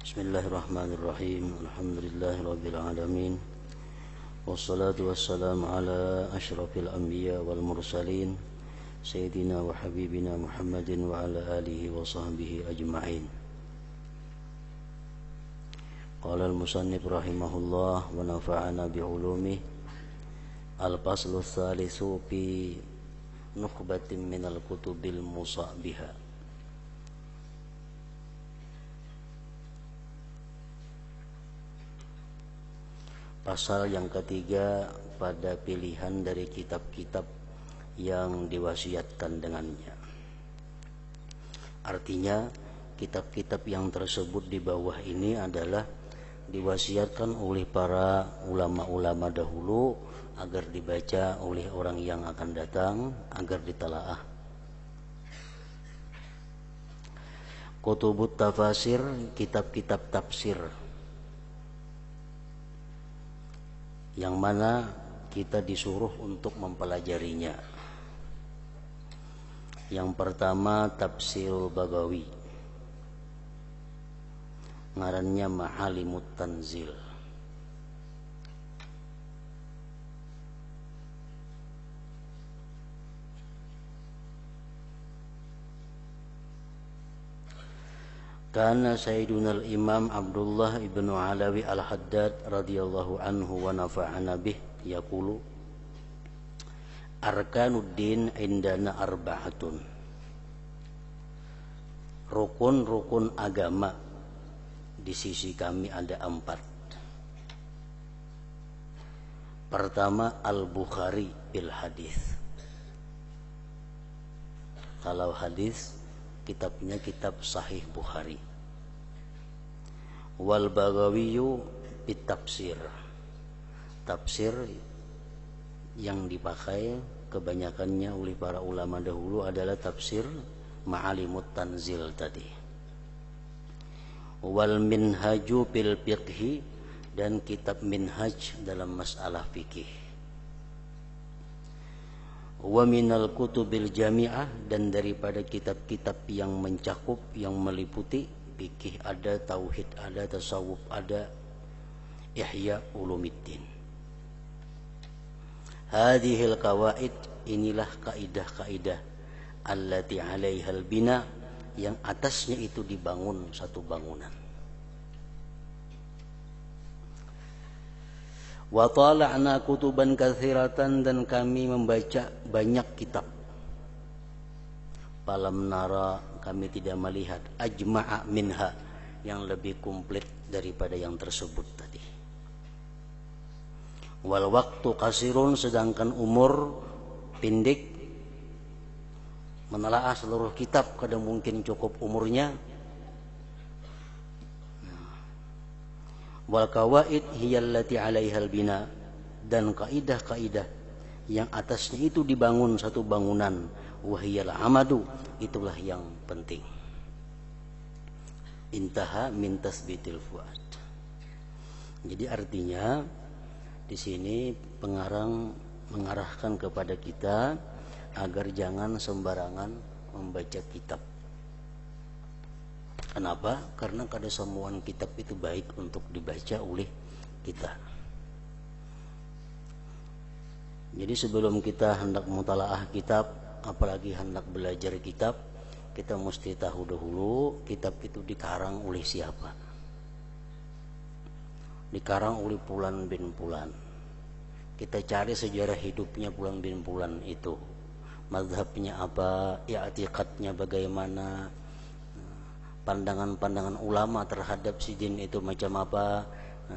Bismillahirrahmanirrahim. Alhamdulillahirabbil alamin. Wassalatu wassalamu ala asyrafil anbiya wal mursalin sayyidina wa habibina Muhammadin wa ala alihi wa sahbihi ajma'in. Qala al-musannif rahimahullah wa nafa'ana bi ulumih. Al-faslu tsalitsu fi nukhbatin minal kutubil musa biha. Pasal yang ketiga pada pilihan dari kitab-kitab yang diwasiatkan dengannya. Artinya kitab-kitab yang tersebut di bawah ini adalah diwasiatkan oleh para ulama-ulama dahulu agar dibaca oleh orang yang akan datang, agar ditelaah. Kutubut tafasir, kitab-kitab tafsir, yang mana kita disuruh untuk mempelajarinya. Yang pertama Tafsirul Bagawi, ngarannya Ma'alimut Tanzil. Kana Sayyiduna al-Imam Abdullah ibn Alawi al-Haddad radhiyallahu anhu wa nafa'ana bih yaqulu Arkanuddin indana arba'atun. Rukun-rukun agama di sisi kami ada 4. Pertama Al-Bukhari bil hadis. Kalau hadis kitabnya kitab Sahih Bukhari. Wal Bagawiyu bit tafsir. Tafsir yang dipakai kebanyakannya oleh para ulama dahulu adalah tafsir Ma'alimut Tanzil tadi. Wal Minhaju bil fiqhi, dan kitab Minhaj dalam masalah fikih. Wa minal kutubil jami'ah, dan daripada kitab-kitab yang mencakup, yang meliputi fikih ada, tauhid ada, tasawuf ada, Ihya Ulumuddin. Hadhil qawaid, inilah kaidah-kaidah allati 'alaihal bina, yang atasnya itu dibangun satu bangunan. Wa tala'na kutuban katsiratan, dan kami membaca banyak kitab. Falam nara, kami tidak melihat ajma'a minha, yang lebih komplit daripada yang tersebut tadi. Wal waktu kasirun, sedangkan umur pendek. Menelaah seluruh kitab kadang mungkin cukup umurnya. Wal qawaid hiyallati 'alaihal bina, dan kaidah-kaidah yang atasnya itu dibangun satu bangunan. Wahiyal amadu, itulah yang penting. Intaha min tasbitil fuad. Jadi artinya di sini pengarang mengarahkan kepada kita agar jangan sembarangan membaca kitab. Kenapa? Karena kada semua kitab itu baik untuk dibaca oleh kita. Jadi sebelum kita hendak mutalaah kitab, apalagi hendak belajar kitab, kita mesti tahu dahulu kitab itu dikarang oleh siapa. Dikarang oleh Fulan bin Fulan. Kita cari sejarah hidupnya Fulan bin Fulan itu. Mazhabnya apa, i'tiqadnya bagaimana, pandangan-pandangan ulama terhadap si jin itu macam apa.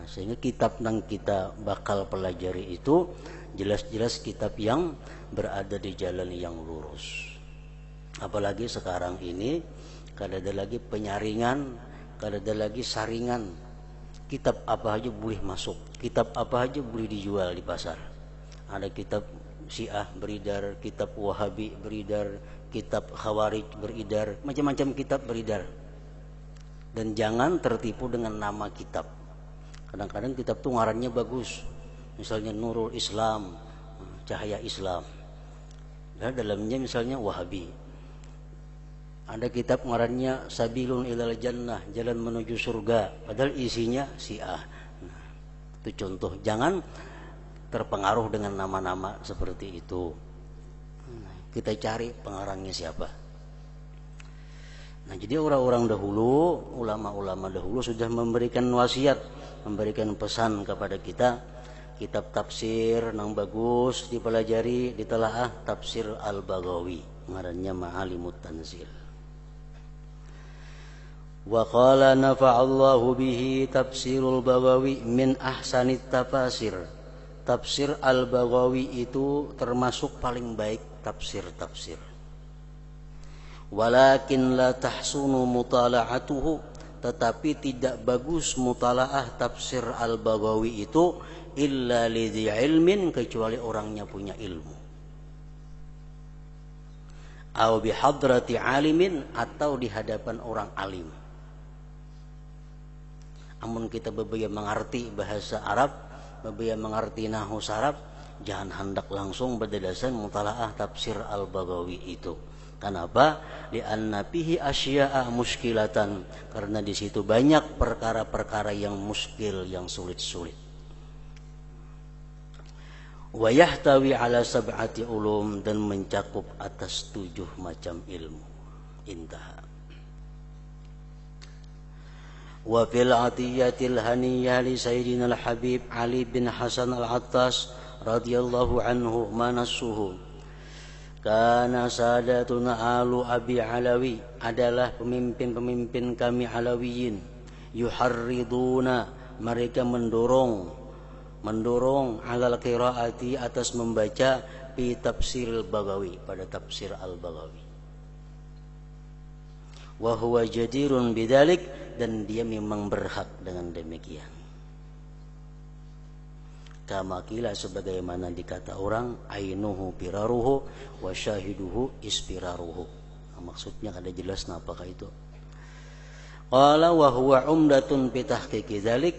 Sehingga kitab yang kita bakal pelajari itu jelas-jelas kitab yang berada di jalan yang lurus. Apalagi sekarang ini kada ada lagi penyaringan, kada ada lagi saringan. Kitab apa aja boleh masuk, kitab apa aja boleh dijual di pasar. Ada kitab Syiah beredar, kitab Wahabi beredar, kitab Khawarij beredar, macam-macam kitab beredar. Dan jangan tertipu dengan nama kitab. Kadang-kadang kitab itu ngarannya bagus, misalnya Nurul Islam, Cahaya Islam. Dan dalamnya misalnya Wahabi. Ada kitab ngarannya Sabilun ilal Jannah, jalan menuju surga, padahal isinya Syiah. Nah, itu contoh. Jangan terpengaruh dengan nama-nama seperti itu. Kita cari pengarangnya siapa. Nah, jadi orang-orang dahulu, ulama-ulama dahulu sudah memberikan wasiat, memberikan pesan kepada kita, kitab tafsir yang bagus dipelajari, ditelaah tafsir Al-Baghawi, ngarannya Ma'alimut Tanzil. Wa qala nafa'allahu bihi tafsirul Baghawi min ahsanit tafasir. Tafsir Al-Baghawi itu termasuk paling baik tafsir-tafsir. Walakin la tahsunu mutala'atuhu, tetapi tidak bagus mutalaah tafsir Al-Baghawi itu illa lidhi ilmin, kecuali orangnya punya ilmu. Au bihadrati alimin, atau di hadapan orang alim. Amun kita bebaya mengerti bahasa Arab, bebaya mengerti nahwu Arab, jangan hendak langsung berdasarkan mutalaah tafsir Al-Baghawi itu. Kenapa? Li'anna fihi asya'a muskilatan, karena di situ banyak perkara-perkara yang muskil, yang sulit-sulit. Wa yahtawi ala sab'ati ulum, dan mencakup atas 7 macam ilmu. Intaha. Wa fil atiyatil haniyah li sayyidina al-habib Ali bin Hasan al-Attas radhiyallahu anhu manassuhu, kana sadatuna alu abi Alawi, adalah pemimpin-pemimpin kami Alawiyin, yuharriduna, mereka mendorong alal qiraati, atas membaca fi tafsir al-Baghawi, pada tafsir Al-Baghawi. Wa huwa jadirun bidzalik, dan dia memang berhak dengan demikian. Kama qila, sebagaimana dikata orang, ainuhu piraruhu wa syahiduhu ispiraruhu. Nah, maksudnya kada jelas apakah itu. Qala wa huwa umdatun fi tahqiqi dzalik.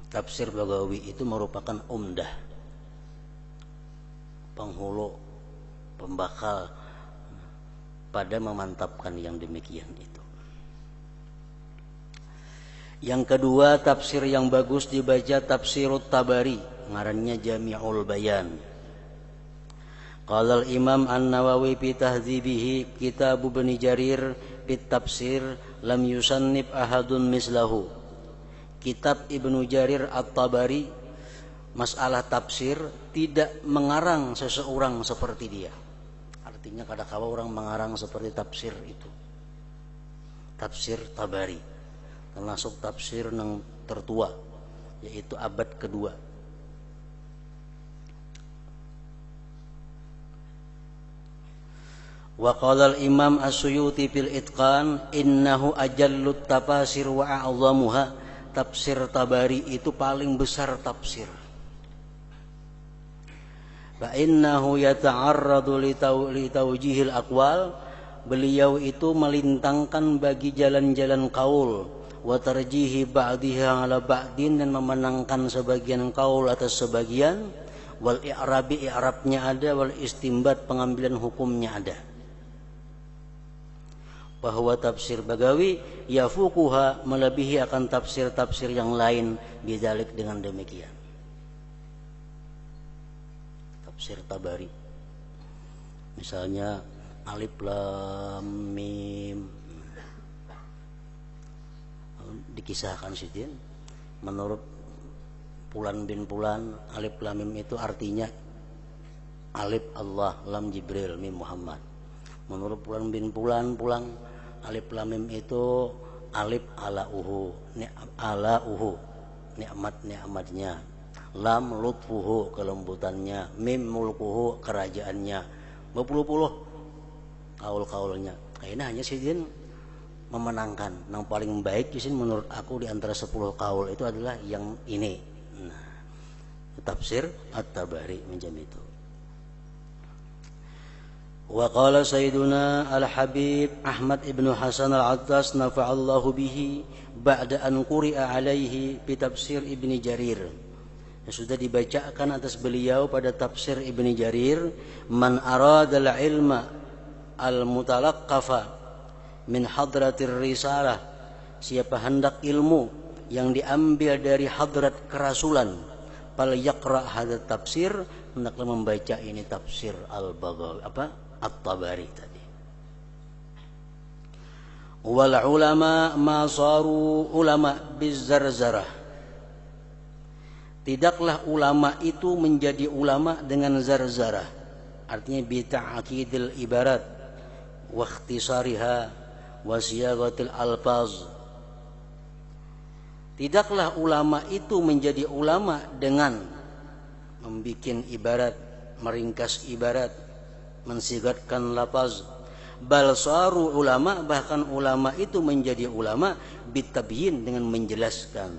Tafsir Baghawi itu merupakan umdah, penghulu, pembakal pada memantapkan yang demikian itu. Yang kedua, tafsir yang bagus dibaca tafsirut Tabari, ngarannya Jami'ul Bayan. Qala al-Imam An-Nawawi fi tahdzibihi kitab Ibnu Jarir fit tafsir lam yusannif ahadun mislahu. Kitab Ibnu Jarir At-Tabari masalah tafsir tidak mengarang seseorang seperti dia. Artinya kadang-kala orang mengarang seperti tafsir itu. Tafsir Tabari termasuk tafsir yang tertua, yaitu abad kedua. Wa qala al-Imam As-Suyuti fil Itqan innahu ajallut tafasir wa a'zamuha. Tafsir Tabari itu paling besar tafsir. Fa innahu yata'arradu li tawjihil aqwal, beliau itu melintangkan bagi jalan-jalan qaul, wa tarjihi ba'dihha ala ba'din, dan memenangkan sebagian qaul atas sebagian, wal i'rabi, i'rabnya ada, wal istimbat, pengambilan hukumnya ada. Bahwa tafsir Baghawi yafukuha, melebihi akan tafsir-tafsir yang lain, bidzalik, dengan demikian. Tafsir Tabari misalnya Alif Lam Mim, dikisahkan sidin menurut Fulan bin Fulan, Alif Lam Mim itu artinya Alif Allah, Lam Jibril, Mim Muhammad. Menurut Fulan bin Fulan, Alif Lam Mim itu alif alauhu, alauhu, nikmat-nikmatnya, lam lutfuhu, kelembutannya, mim mulkuhu, kerajaannya, berpuluh-puluh kaul-kaulnya. Kayaknya hanya sidin memenangkan. Yang paling baik sidin menurut aku di antara 10 kaul itu adalah yang ini. Nah, tafsir At-Tabari macam itu. Wa qala sayyiduna al-Habib Ahmad ibn Hasan al-Attas nafa'allahu bihi ba'da an quri'a alaihi bi tafsir Ibnu Jarir. Sudah dibacakan atas beliau pada tafsir Ibni Jarir, man aradal ilma al-mutalaqqafa min hadratir risalah, siapa hendak ilmu yang diambil dari hadrat kerasulan, fal yaqra hadza tafsir, hendaklah membaca ini tafsir al-Baghawi At-Tabari tadi. Wal ulama ma saru ulama bizarzarah, tidaklah ulama itu menjadi ulama dengan zarzarah, artinya bi ta'qidil ibarat wa ikhtisariha wa siyagatil alfaz. Tidaklah ulama itu menjadi ulama dengan membikin ibarat, meringkas ibarat, mensigatkan lafaz. Bal saru ulama, bahkan ulama itu menjadi ulama bitabyin, dengan menjelaskan.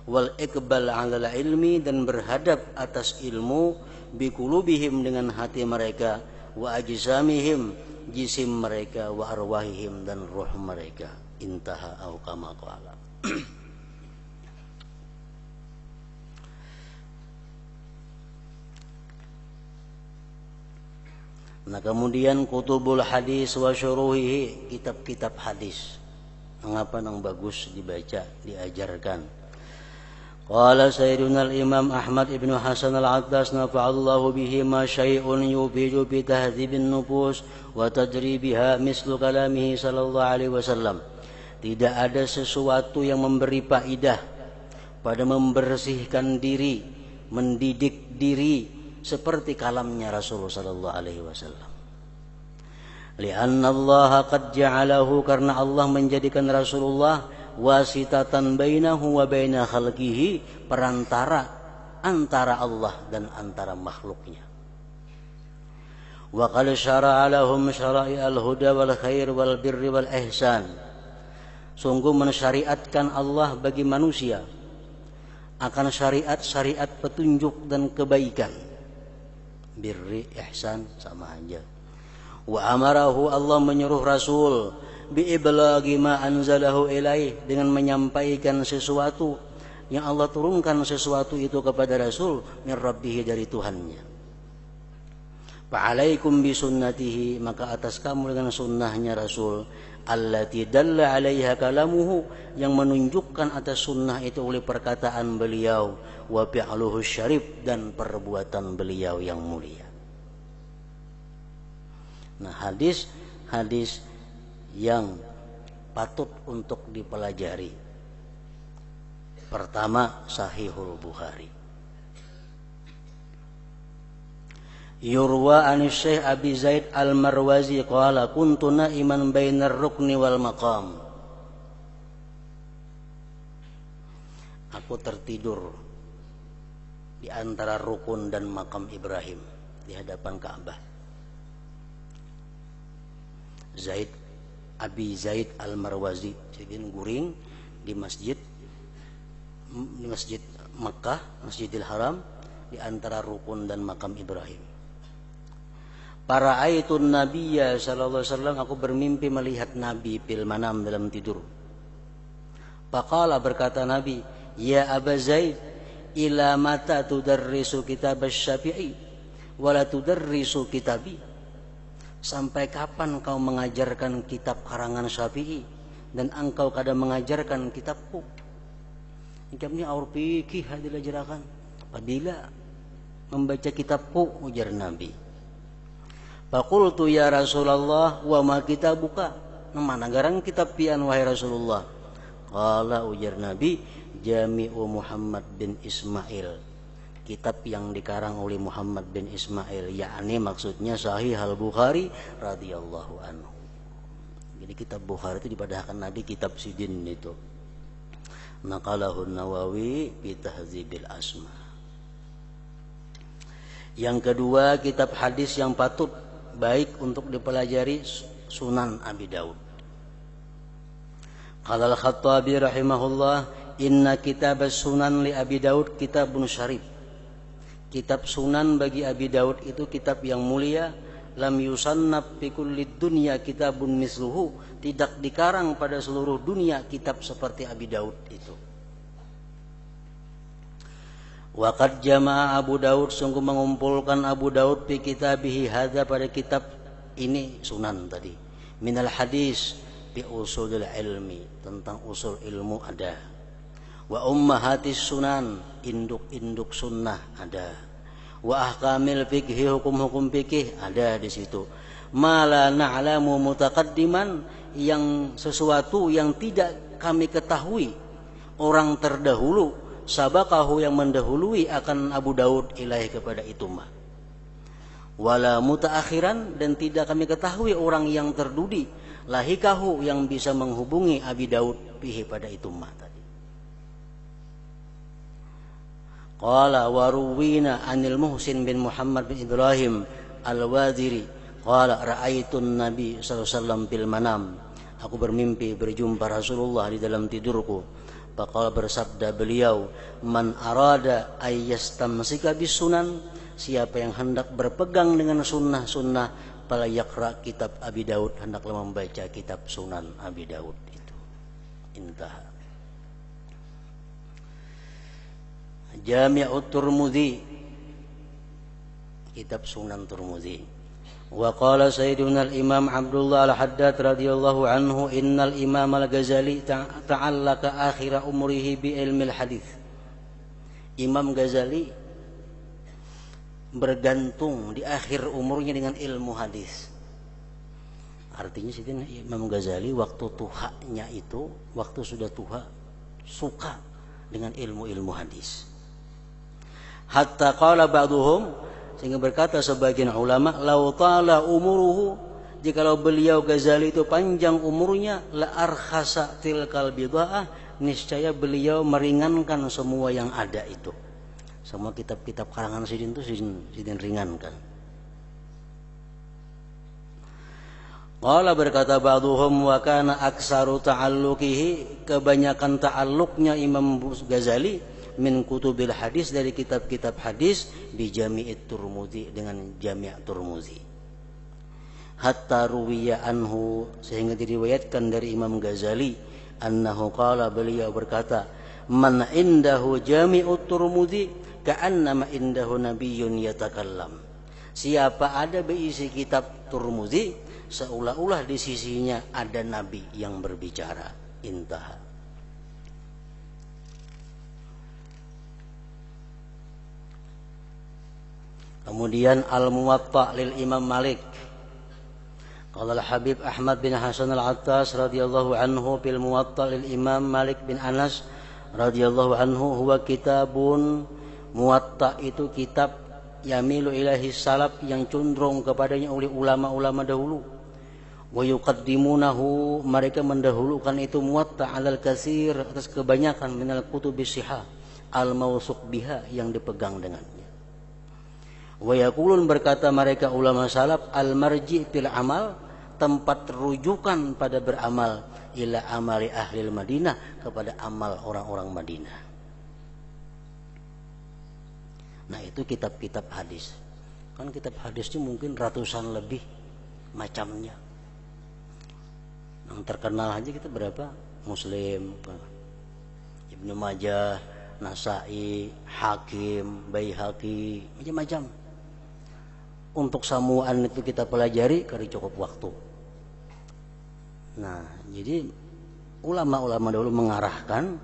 Wal iqbal 'alal ilmi, dan berhadap atas ilmu, biqulubihim, dengan hati mereka, wa ajsamihim, jisim mereka, wa arwahihim, dan ruh mereka. Intaha au kama qala. Nah, kemudian kutubul hadis wa syuruhihi, kitab-kitab hadis. Mengapa yang bagus dibaca, diajarkan. Qala sayyiduna al-imam Ahmad ibn Hasan al-Attas nafa'allahu bihi ma syai'un yufidu bi tahdhibin nufus wa tadribiha mislu kalamihi sallallahu alaihi wasallam. Tidak ada sesuatu yang memberi faidah pada membersihkan diri, mendidik diri, seperti kalamnya Rasulullah sallallahu alaihi wasallam. Li'anna Allah qad ja'alahu, karena Allah menjadikan Rasulullah wasitatan bainahu wa baina khalqihi, perantara antara Allah dan antara makhluknya. Wa qad syara'a lahum syara'i'al huda wal khair wal birri wal ihsan. Sungguh mensyariatkan Allah bagi manusia akan syariat-syariat petunjuk dan kebaikan. Birri, ihsan sama aja. Wa amarahu, Allah menyuruh Rasul biiblaghi ma anzalahu ilaih, dengan menyampaikan sesuatu yang Allah turunkan sesuatu itu kepada Rasul min rabbih, dari Tuhannya. Fa'alaikum bisunnatihi, maka atas kamu dengan sunnahnya Rasul, allati dalla 'alaiha kalamuhu, yang menunjukkan atas sunnah itu oleh perkataan beliau, wa fi'luhu syarif, dan perbuatan beliau yang mulia. Nah, hadis yang patut untuk dipelajari. Pertama, Sahihul Bukhari. Yurwa an Syekh Abi Zaid Al-Marwazi qala kuntu na'iman bainar rukni wal maqam. Aku tertidur di antara rukun dan makam Ibrahim di hadapan Ka'bah. Abi Zaid Al-Marwazi, jadi guring di masjid Makkah, Masjidil Haram, di antara rukun dan makam Ibrahim. Para aitun Nabiyya sallallahu alaihi wasallam, aku bermimpi melihat Nabi fil manam, dalam tidur. Faqala, berkata Nabi, ya Aba Zaid, ila mata tudarrisu kitab asy-Syafi'i wa la tudarrisu kitabi. Sampai kapan kau mengajarkan kitab karangan Syafi'i dan engkau kadang mengajarkan kitabku? Ini aur fikih diajarkan. Apabila membaca kitabku, ujar Nabi. Faqultu ya Rasulullah wa ma kitabuka? Mana garang kitab pian wahai Rasulullah? Qala, ujar Nabi, Jami'u Muhammad bin Ismail, kitab yang dikarang oleh Muhammad bin Ismail, yakni maksudnya Sahih Al-Bukhari radhiyallahu anhu. Jadi kitab Bukhari itu dipadahkan Nabi kitab sidin itu. Naqalahu Nawawi bi Tahdzibil Asma. Yang kedua, kitab hadis yang patut baik untuk dipelajari, Sunan Abi Daud. Qala Al-Khattabi rahimahullah, inna kitab Sunan li Abi Daud kitabun syarif. Kitab Sunan bagi Abi Daud itu kitab yang mulia. Lam yusannaf fi kulli dunya kitabun misluhu, tidak dikarang pada seluruh dunia kitab seperti Abi Daud itu. Wa qad jama'a Abu Daud, sungguh mengumpulkan Abu Daud fi kitabihi hadza, pada kitab ini sunan tadi, minal hadis bi usulil ilmi, tentang usul ilmu ada, wa ummahatis sunan, induk-induk sunnah ada, wa ahkamil fikhi, hukum-hukum fikih ada di situ, ma la na'lamu mutaqaddiman, yang sesuatu yang tidak kami ketahui orang terdahulu, sabaqahu, yang mendahului akan Abu Daud ilaih, kepada itu mah, wala mutaakhiran, dan tidak kami ketahui orang yang terdudi, lahikahu, yang bisa menghubungi Abi Daud bihi, pada itu mah tadi. Qala waruwina anil Muhsin bin Muhammad bin Ibrahim al-Wadhiri qala ra'aitun Nabi sallallahu alaihi wasallam bil manam, aku bermimpi berjumpa Rasulullah di dalam tidurku. Faqala, bersabda beliau, man arada ayyastamsika bis sunan, siapa yang hendak berpegang dengan sunnah-sunnah, fala yaqra kitab Abi Daud, hendaklah membaca kitab Sunan Abi Daud itu. Intah. Jami'ut Tirmidzi, kitab Sunan Tirmidzi. Wa qala sayyiduna al-imam Abdullah al-Haddad radhiyallahu anhu, innal imam al-Ghazali ta'allaka akhir umrihi bi ilmil hadis. Imam Ghazali bergantung di akhir umurnya dengan ilmu hadis. Artinya Sayyidina Imam Ghazali waktu tuhanya itu, waktu sudah tua, suka dengan ilmu-ilmu hadis. Hatta qala ba'duhum, sehingga berkata sebagian ulama, lau ta'ala umuruhu, jikalau beliau Ghazali itu panjang umurnya, la arkhasa tilkal bid'ah, niscaya beliau meringankan semua yang ada itu. Semua kitab-kitab karangan Sidin itu Sidin ringankan. Qala, berkata ba'duhum, wa kana aksaru ta'alluqihi, kebanyakan ta'alluqnya Imam Ghazali min kutubil hadis, dari kitab-kitab hadis, bi Jami' Tirmidzi, dengan Jami' Tirmidzi. Hatta ruwiya anhu, sehingga diriwayatkan dari Imam Ghazali, annahu qala, beliau berkata, man indahu Jami'ut Tirmidzi ka'annama indahu nabiyyun yatakallam, siapa ada berisi kitab Tirmidzi, seolah-olah di sisinya ada nabi yang berbicara. Intah. Kemudian Al-Muwatta lil Imam Malik. Qala al-Habib Ahmad bin Hasan al-Attas radhiyallahu anhu fil Muwatta lil Imam Malik bin Anas radhiyallahu anhu, huwa kitabun, Muwatta itu kitab, yamilu ilahi salaf, yang condong kepadanya oleh ulama-ulama dahulu. Wa yuqaddimunahu, mereka mendahulukan itu Muwatta alal katsir, atas kebanyakan minal kutubis sihah al-mawsuq biha, yang dipegang dengannya. Wa yaqulun, berkata mereka ulama salaf, al-marji' fil amal, tempat rujukan pada beramal, ila amali ahli Madinah, kepada amal orang-orang Madinah. Nah, itu kitab-kitab hadis. Kan kitab hadisnya mungkin ratusan lebih macamnya. Yang terkenal aja kita berapa? Muslim, Ibnu Majah, Nasa'i, Hakim, Baihaqi, macam-macam. Untuk samuan itu kita pelajari kali cukup waktu. Nah, jadi ulama-ulama dahulu mengarahkan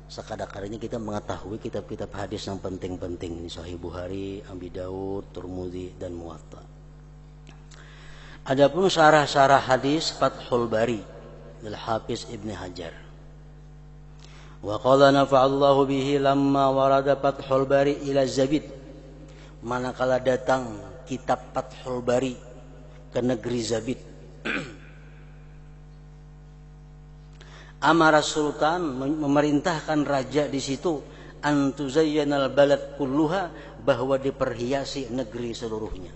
sekadar-kadarnya kita mengetahui kitab-kitab hadis yang penting-penting. Ini Sahih Bukhari, Abi Daud, Tirmidzi, dan Muwatta. Adapun syarah-syarah hadis, Fathul Bari dari Hafiz Ibn Hajar. Wa qala nafa'allahu bihi lamma warada Fathul Bari ila Zabid, manakala datang kitab Fathul Bari ke negeri Zabid. Amara Sultan, memerintahkan raja di situ, antuzayyanal balad kulluha, bahwa diperhiasi negeri seluruhnya.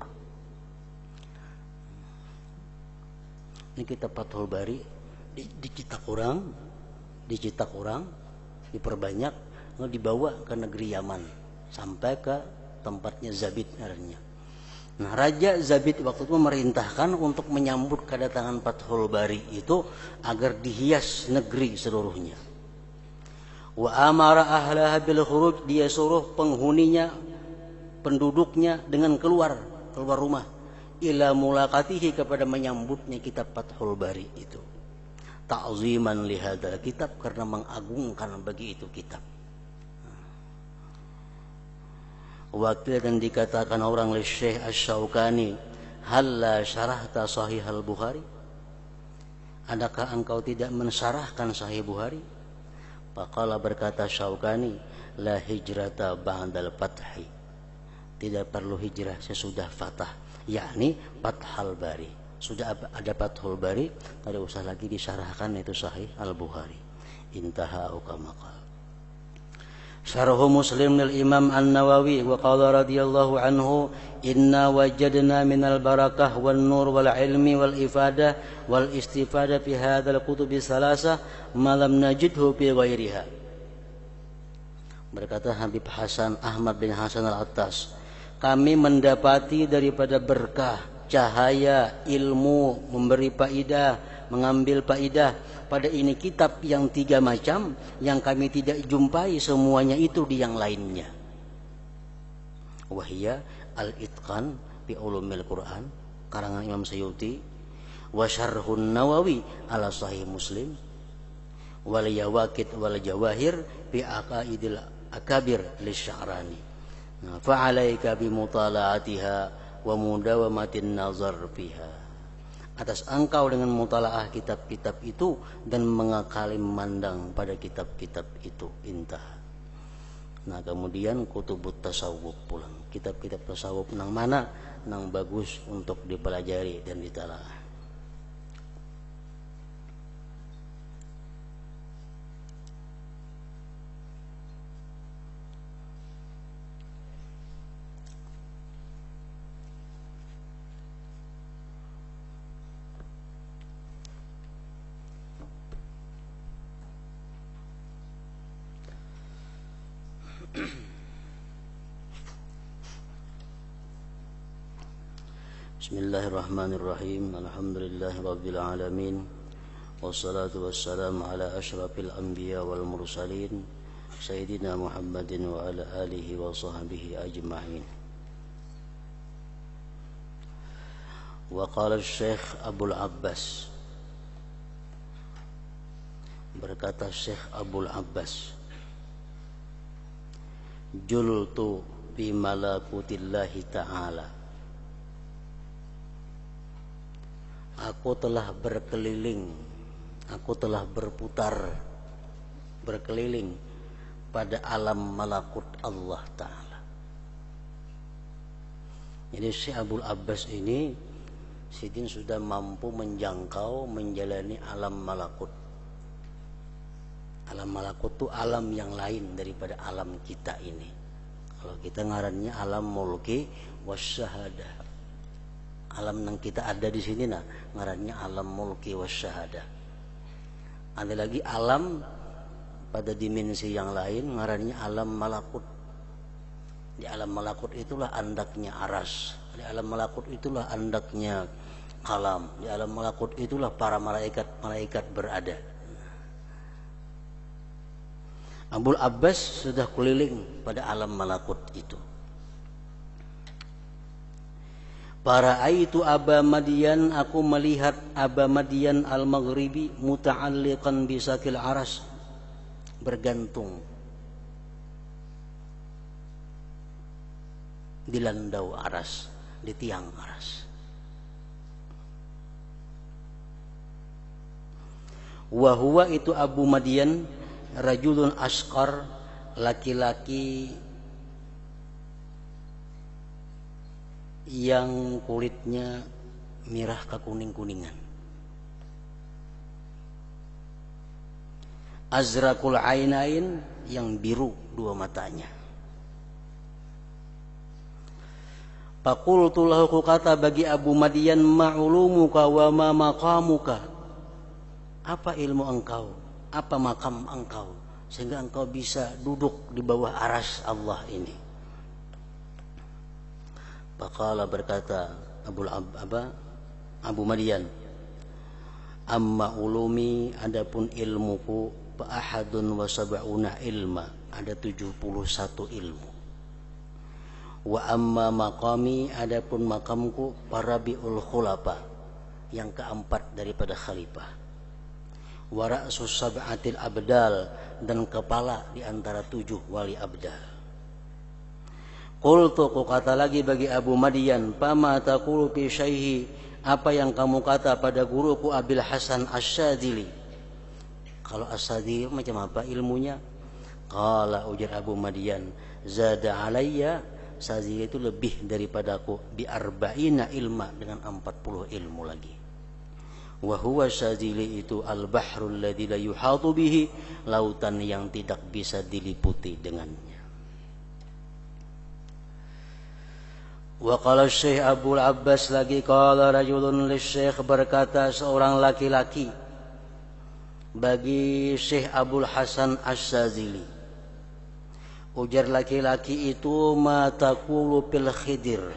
Ini kitab Fathul Bari dicetak orang, diperbanyak, dibawa ke negeri Yaman sampai ke tempatnya Zabid namanya. Nah, Raja Zabid waktu itu memerintahkan untuk menyambut kedatangan Fathul Bari itu agar dihias negeri seluruhnya. Wa amara ahlaha bil khuruj, dia suruh penghuninya, penduduknya dengan keluar rumah, ila mulaqatihi, kepada menyambutnya kitab Fathul Bari itu. Ta'ziman li hadzal kitab, karena mengagungkan bagi itu kitab. Wakil dan dikatakan orang oleh Syekh Asy-Syaukani, halla syarahta Sahih al-Bukhari, adakah engkau tidak mensyarahkan Sahih Bukhari? Faqala, berkata Syaukani, la hijrata ba'dal fathi, tidak perlu hijrah sesudah fatah, yakni Fathul Bari. Sudah ada Fathul Bari, tidak usah lagi disyarahkan itu Sahih al-Bukhari. Intaha uqamaqal. Syarhu Muslim lil Imam An-Nawawi wa qala radhiyallahu anhu, inna wajadna minal barakah wan nur wal ilmi wal ifadah wal istifadah fi hadzal kutubi salasah ma lam najidhu fi ghairiha. Berkata Habib Hasan Ahmad bin Hasan Al-Attas, kami mendapati daripada berkah, cahaya, ilmu, memberi faidah, mengambil faidah pada ini kitab yang 3 macam yang kami tidak jumpai semuanya itu di yang lainnya. Wahia al-itqan fi ulumil Quran karangan Imam Suyuti, wa syarhun Nawawi ala Sahih Muslim, wal yawaqid wal jawahir fi aqaidil akabir lisya'rani. Fa alaika bi mutala'atiha wa mudawamatin nazar fiha. Atas engkau dengan mutalaah kitab-kitab itu dan mengakali memandang pada kitab-kitab itu. Intah. Nah kemudian kutubut tasawuf pulang, kitab-kitab tasawuf nang mana nang bagus untuk dipelajari dan ditalaah. Bismillahirrahmanirrahim. Alhamdulillahirabbil alamin. Wassalatu wassalamu ala asyrafil anbiya wal mursalin sayyidina Muhammadin wa ala alihi wa sahbihi ajma'in. Wa qala Syekh Abul Abbas, berkata Syekh Abul Abbas, jultu bi malakutillahi ta'ala, aku telah berkeliling, aku telah berkeliling pada alam malakut Allah Ta'ala. Jadi Syekh Abul Abbas ini Sidin sudah mampu menjangkau, menjalani alam malakut. Alam malakut itu alam yang lain daripada alam kita ini. Kalau kita ngarannya alam mulki wasyahadah. Alam yang kita ada di sini nah ngarannya alam mulki wasyahadah. Ada lagi alam pada dimensi yang lain ngarannya alam malakut. Di alam malakut itulah andaknya aras. Di alam malakut itulah andaknya kalam. Di alam malakut itulah para malaikat berada. Abul Abbas sudah keliling pada alam malakut itu. Para aitu Aba Madian, aku melihat Aba Madian al-Maghribi muta'alliqan bisakil aras, bergantung di landau aras, di tiang aras. Wa huwa itu Abu Madian rajulun asqar, laki-laki yang kulitnya merah kekuning-kuningan. Azraqul ainain, yang biru dua matanya. Faqultu lahu, kata bagi Abu Madian, ma'ulumuka wa ma maqamuka, apa ilmu engkau, apa makam engkau sehingga engkau bisa duduk di bawah aras Allah ini. Faqala, berkata Abu Madian, amma ulumi, adapun ilmuku, fa ahadun wa sab'una ilma, ada 71 ilmu. Wa amma maqami, adapun makamku parabiul khulafa, yang keempat daripada khalifah. Wa ra'sus sab'atil abdal, dan kepala di antara 7 wali abdal. Qultu, ku kata lagi bagi Abu Madian, fama taqulu fi syaihi, apa yang kamu kata pada guruku Abil Hasan Asy-Syadzili. Kalau Asy-Syadzili macam apa ilmunya? Qala, ujar Abu Madian, zada alayya, Syadzili itu lebih daripadaku, bi arba'ina ilma, dengan 40 ilmu lagi. Wa huwa Syadzili itu al-bahrul ladzi la yuhatu bihi, lautan yang tidak bisa diliputi dengannya. Wa qala Syekh Abdul Abbas lagi, qala rajulun lisyekh, berkata seorang laki-laki bagi Syekh Abdul Hasan Asy-Syadzili. Ujar laki-laki itu, ma taqulu fil Khidir,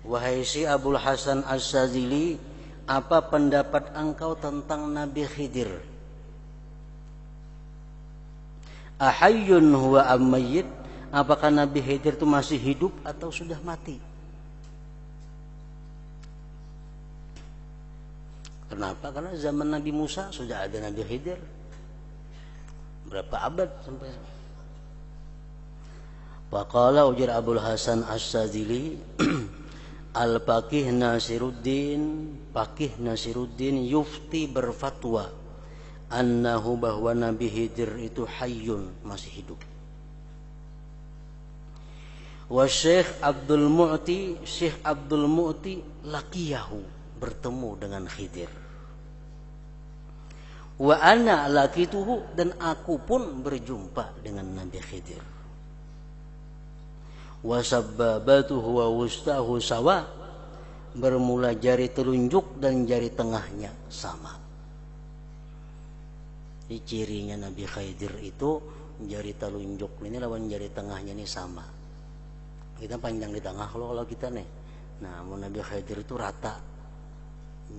wahai Syekh Abdul Hasan Asy-Syadzili, apa pendapat engkau tentang Nabi Khidir? Ahayyun huwa am mayyit, apakah Nabi Khidir itu masih hidup atau sudah mati? Kenapa? Karena zaman Nabi Musa sudah ada Nabi Khidir. Berapa abad sampai. Faqala, ujar Abdul Hasan Asy-Syadzili, al-Faqih Nasiruddin, Faqih Nasiruddin yufti, berfatwa, annahu, bahwa Nabi Khidir itu hayyun, masih hidup. Wa Syekh Abdul Mu'ti, Syekh Abdul Mu'ti laqiyahu, bertemu dengan Khidir. Wa ana laqituhu, dan aku pun berjumpa dengan Nabi Khidir. Wa sabbabatuhu wa wustahu sawa, bermula jari telunjuk dan jari tengahnya sama. Ini cirinya Nabi Khidir itu, jari telunjuk ini lawan jari tengahnya ini sama. Kita panjang di tengah kalau kita nih. Nah, Nabi Khidir itu rata,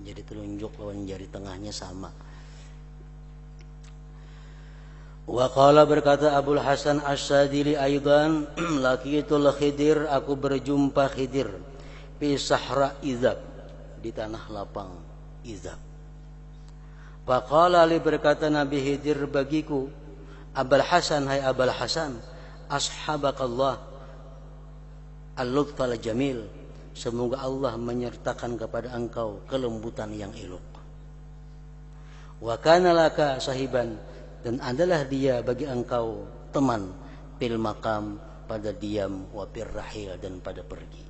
jari telunjuk lawan jari tengahnya sama. Wa qala, berkata Abul Hasan Asy-Syadzili aidan, laqitul Khidir, aku berjumpa Khidir, fi sahra Izab, di tanah lapang Izab. Fa qala li, berkata Nabi Khidir bagiku, Abul Hasan, hai Abul Hasan, ashabakallah al-lutfal jamil, semoga Allah menyertakan kepada engkau kelembutan yang elok. Wa kana laka sahiban, dan adalah dia bagi engkau teman, fil maqam, pada diam, wa fir rahil, dan pada pergi.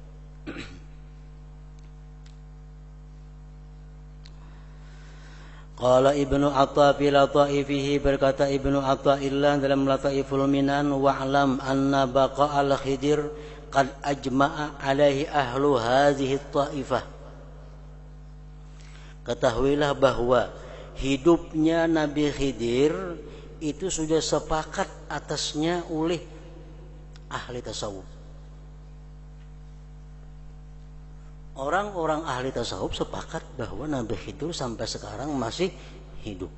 Qala Ibnu Atha fi Lataifihi, berkata Ibnu Athaillah dalam Lataiful Minan, wa'lam anna baqa'al Khidir qad ajma'a alaihi ahlu hadhihi ta'ifah. Ketahuilah bahwa hidupnya Nabi Khidir itu sudah sepakat atasnya oleh ahli tasawuf. Orang-orang ahli tasawuf sepakat bahwa Nabi Khidir sampai sekarang masih hidup.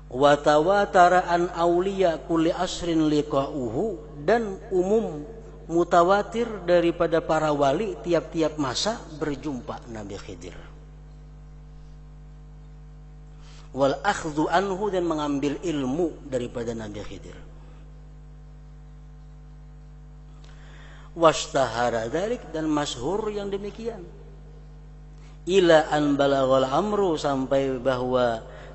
Wa tawatara an auliya kulli asrin liqa'uhu, dan umum mutawatir daripada para wali tiap-tiap masa berjumpa Nabi Khidir. Wal akhdhu anhu, dan mengambil ilmu daripada Nabi Khidir. Washtahara dzalik, dan masyhur yang demikian. Ila an balaghal amru,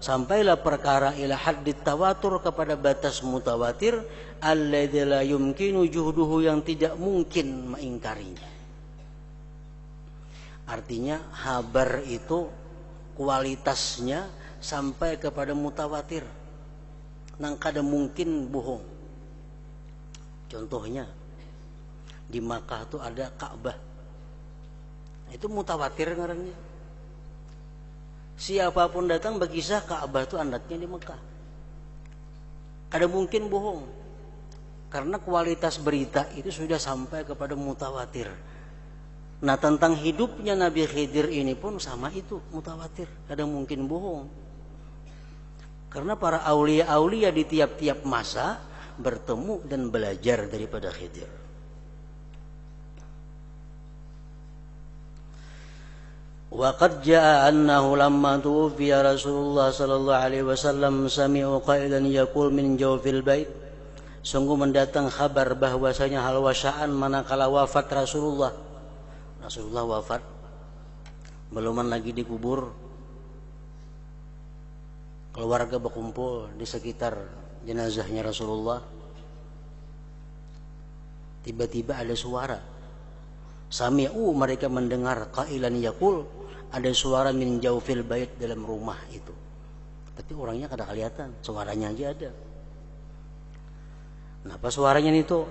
sampailah perkara ila haddit tawatur, kepada batas mutawatir, alladzi la yumkinu juhduhu, yang tidak mungkin mengingkarinya. Artinya habar itu kualitasnya sampai kepada mutawatir, nang kada mungkin bohong. Contohnya di Makkah itu ada Ka'bah, itu mutawatir ngarannya. Siapapun datang berkisah Ka'bah itu andatnya di Mekah, kada mungkin bohong, karena kualitas berita itu sudah sampai kepada mutawatir. Nah, tentang hidupnya Nabi Khidir ini pun sama itu, mutawatir, kadang mungkin bohong. Karena para aulia-aulia di tiap-tiap masa bertemu dan belajar daripada Khidir. Wa qad jaa annahu lamma tuwfiya Rasulullah sallallahu alaihi wasallam sami'u qailan yaqul min jawfil bait. Sungguh mendatang kabar bahwasanya hal wasaan manakala wafat Rasulullah wafat, beluman lagi dikubur, keluarga berkumpul di sekitar jenazahnya Rasulullah. Tiba-tiba ada suara, sami'u, mereka mendengar, qailan yaqul, ada suara min jawfil bait, dalam rumah itu, tapi orangnya kada kelihatan, suaranya aja ada. Nah, apa suaranya itu?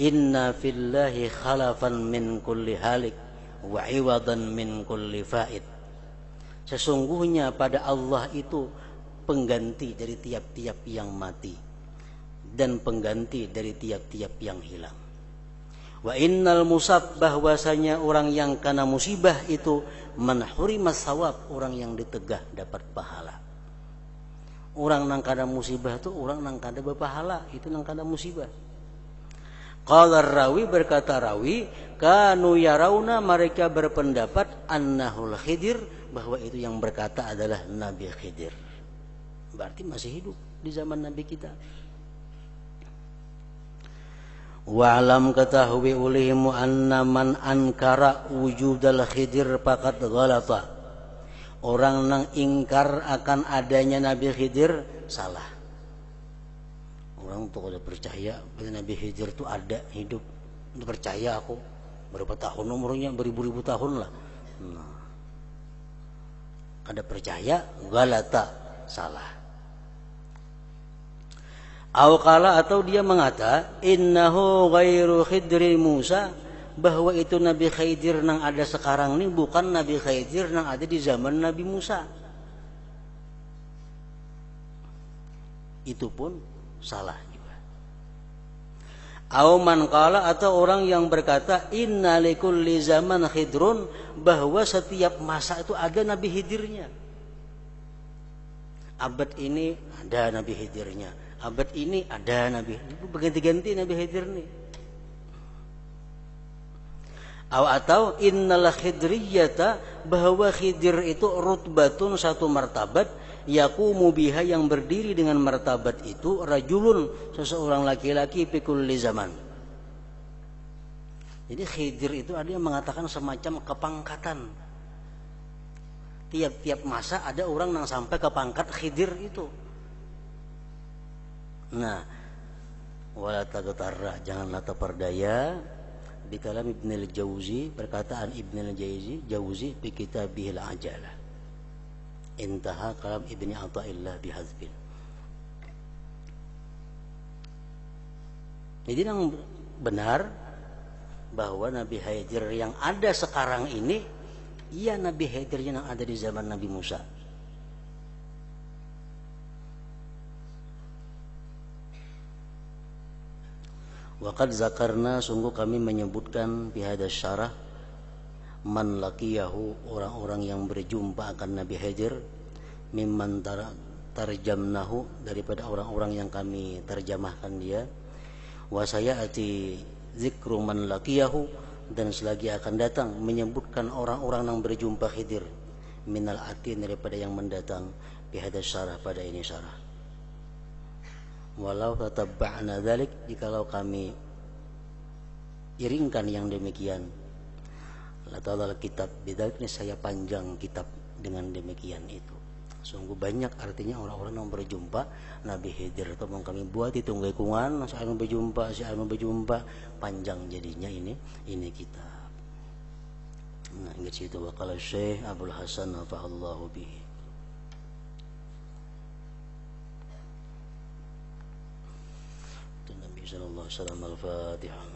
Inna fillahi khalafan min kulli halik wa iwadan min kulli faid. Sesungguhnya pada Allah itu pengganti dari tiap-tiap yang mati dan pengganti dari tiap-tiap yang hilang. Wa innal musab, bahwasanya orang yang kena musibah itu man hurimas sawab, orang yang ditegah dapat pahala. Orang nang kada musibah itu orang nang kada berpahala, itu nang kada musibah. Qala rawi, berkata rawi, kanu yarauna, mereka berpendapat, annahul Khidir, bahwa itu yang berkata adalah Nabi Khidir. Berarti masih hidup di zaman Nabi kita. Wa'lam, ketahui ulihimu anna man ankara wujudal Khidir faqad ghalata. Orang nang ingkar akan adanya Nabi Khidir salah. Orang tuh kalau percaya bahwa Nabi Khidir itu ada, hidup, percaya aku, berapa tahun umurnya, beribu-ribu tahun lah. Nah, kada percaya, galata, salah. Awqala, atau dia mengata, innahu ghairu Khidri Musa, bahwa itu Nabi Khidir nang ada sekarang ini bukan Nabi Khidir nang ada di zaman Nabi Musa. Itu pun salah juga. Au man qala, atau orang yang berkata, inna likulli zaman khidrun, bahwa setiap masa itu ada Nabi Khidirnya. Abad ini ada Nabi Khidirnya, abad ini ada Nabi, berganti-ganti Nabi Khidir nih. Atau innal khidriyata, bahwa Khidir itu rutbatun, satu martabat, yaqumu biha, yang berdiri dengan martabat itu, rajulun, seseorang laki-laki, fi kulli zaman. Jadi Khidir itu ada yang mengatakan semacam kepangkatan. Tiap-tiap masa ada orang yang sampai ke pangkat Khidir itu. Nah, wala taghtarra, janganlah terperdaya di kalam Ibn al-Jauzi, perkataan Ibn al-Jauzi di kitabihil ajalah. Intaha kalam Ibn Athaillah bihazbin. Jadi yang benar bahwa Nabi Khidir yang ada sekarang ini, iya Nabi Khidir yang ada di zaman Nabi Musa. Waqad zakarna, sungguh kami menyebutkan bihada syarah, man laqiyahu, orang-orang yang berjumpa akan Nabi Khidir, mimman tarjamnahu, daripada orang-orang yang kami terjemahkan dia, wa sayati zikru man laqiyahu, dan selagi akan datang menyebutkan orang-orang yang berjumpa Khidir, minal atin, daripada yang mendatang, bihada syarah, pada ini syarah. Walau tatabba'na dzalik, jikalau kami iringkan yang demikian, la ta'ala kitab bidzalik, saya panjang kitab dengan demikian itu. Sungguh banyak artinya orang-orang yang berjumpa Nabi Khidir itu, mau kami buat itu ngaikungan, saya berjumpa, panjang jadinya ini kitab. Nah, ingat situ waqala Syekh Abdul Hasan nafa'allahu bihi. Sallallahu alaihi wasallam. Al-Fatihah.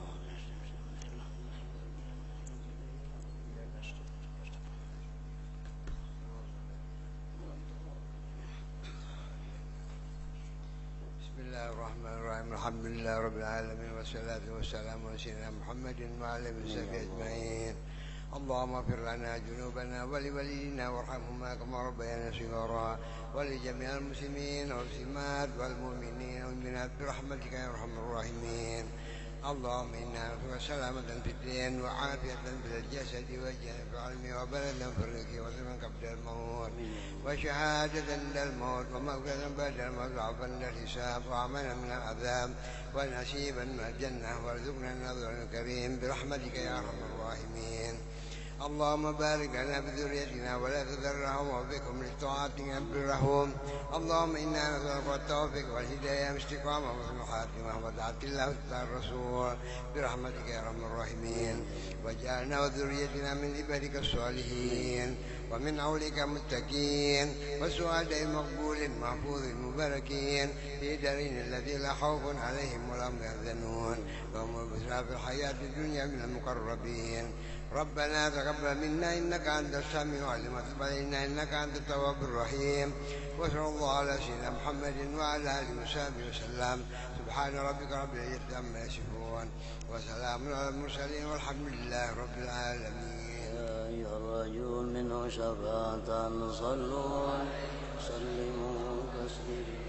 Bismillahirrahmanirrahim. Alhamdulillahirabbil alamin wassalatu wassalamu ala sayyidina Muhammadin wa ala alihi washabihi ajmain. اللهم اغفر لنا ذنوبنا ولوالدينا وارحمهما كما ربيانا صغارا، ولجميع المسلمين والمسلمات والمؤمنين والمؤمنات برحمتك يا ارحم الراحمين. اللهم إنا نسألك سلامة في الدين وعافية في الجسد والجسد والعلم وبلدا في الرزق وزمن قبل الموت وشهادة عند الموت ومغفرة بعد الموت وعفوا عند الحساب وعملا من العذاب ونصيبا من الجنة وارزقنا النظر الكريم برحمتك يا أرحم الراحمين. اللهم بارك لنا بذريتنا ولا تذرهم وبكم لطاعتك برهم. اللهم إنا نسألك التوفيق والهداية والاستقامة وحسن الخاتمة وطاعة الله وطاعة الرسول برحمتك يا أرحم الراحمين. واجعلنا وذريتنا من عبادك الصالحين ومن حولك متقين وسعداء مقبول محفوظ مباركين في دارين الذي لا خوف عليهم ولا هم يحزنون وهم البشرى في الحياة الدنيا من المقربين. ربنا تقبل منا إنك أنت السميع العليم وتب علينا إنك أنت التواب الرحيم. وصلى الله على سيدنا محمد وعلى آله وصحبه وسلم. سبحان ربك رب العزة عما يصفون وسلام على المرسلين والحمد لله رب العالمين. يا أيها الرجل منه شفاعة صلوا وسلموا تسليما.